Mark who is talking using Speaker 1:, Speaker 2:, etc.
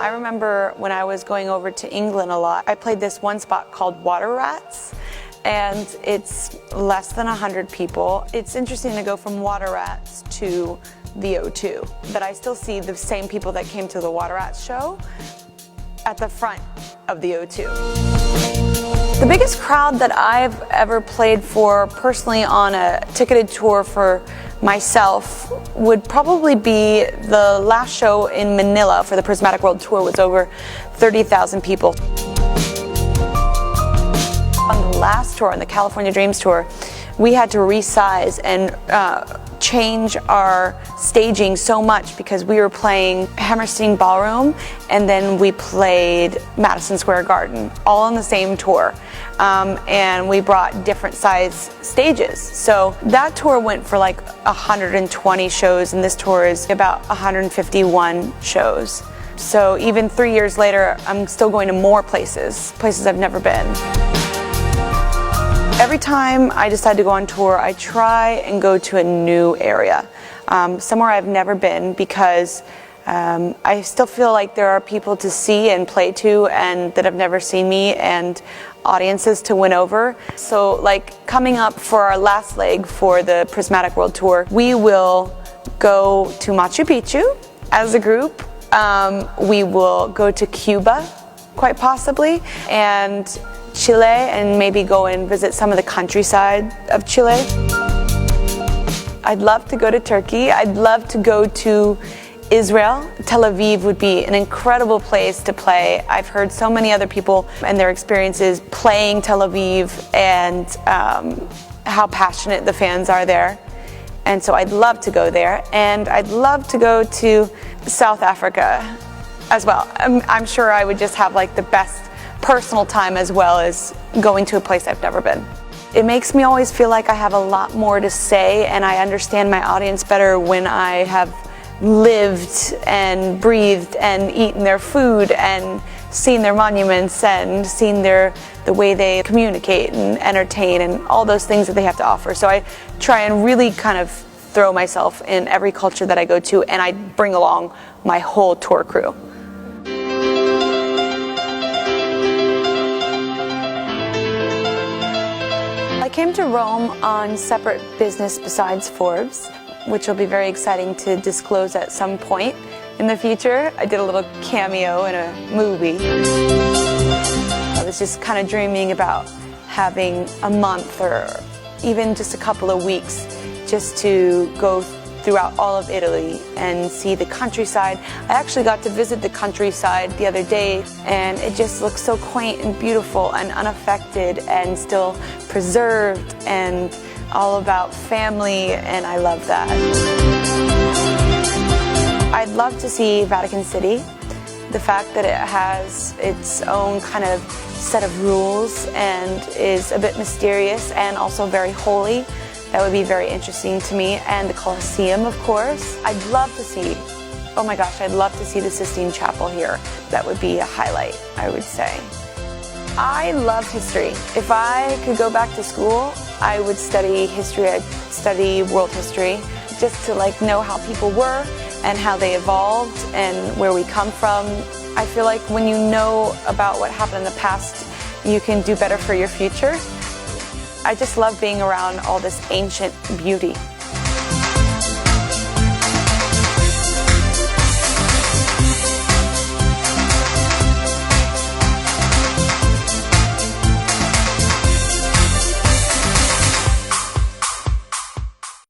Speaker 1: I remember when I was going over to England a lot, I played this one spot called Water Rats, and it's less than 100 people. It's interesting to go from Water Rats to the O2, but I still see the same people that came to the Water Rats show at the front of the O2. The biggest crowd that I've ever played for personally on a ticketed tour for myself would probably be the last show in Manila for the Prismatic World Tour. Was over 30,000 people. On the last tour, on the California Dreams Tour, we had to resize and change our staging so much because we were playing Hammerstein Ballroom and then we played Madison Square Garden all on the same tour. And we brought different size stages. So that tour went for like 120 shows, and this tour is about 151 shows. So even 3 years later, I'm still going to more places I've never been. Every time I decide to go on tour, I try and go to a new area, somewhere I've never been, because I still feel like there are people to see and play to and that have never seen me, and audiences to win over. So like coming up for our last leg for the Prismatic World Tour, we will go to Machu Picchu as a group. We will go to Cuba, quite possibly, and Chile, and maybe go and visit some of the countryside of Chile. I'd love to go to Turkey. I'd love to go to Israel. Tel Aviv would be an incredible place to play. I've heard so many other people and their experiences playing Tel Aviv and how passionate the fans are there. And so I'd love to go there. And I'd love to go to South Africa as well. I'm sure I would just have like the best personal time as well as going to a place I've never been. It makes me always feel like I have a lot more to say, and I understand my audience better when I have lived and breathed and eaten their food and seen their monuments and seen the way they communicate and entertain and all those things that they have to offer. So I try and really kind of throw myself in every culture that I go to, and I bring along my whole tour crew. I came to Rome on separate business besides Forbes, which will be very exciting to disclose at some point in the future. I did a little cameo in a movie. I was just kind of dreaming about having a month or even just a couple of weeks just to go throughout all of Italy and see the countryside. I actually got to visit the countryside the other day, and it just looks so quaint and beautiful and unaffected and still preserved and all about family, and I love that. I'd love to see Vatican City. The fact that it has its own kind of set of rules and is a bit mysterious and also very holy, that would be very interesting to me. And the Colosseum, of course. I'd love to see, oh my gosh, I'd love to see the Sistine Chapel here. That would be a highlight, I would say. I love history. If I could go back to school, I would study history. I'd study world history just to like know how people were and how they evolved and where we come from. I feel like when you know about what happened in the past, you can do better for your future. I just love being around all this ancient beauty.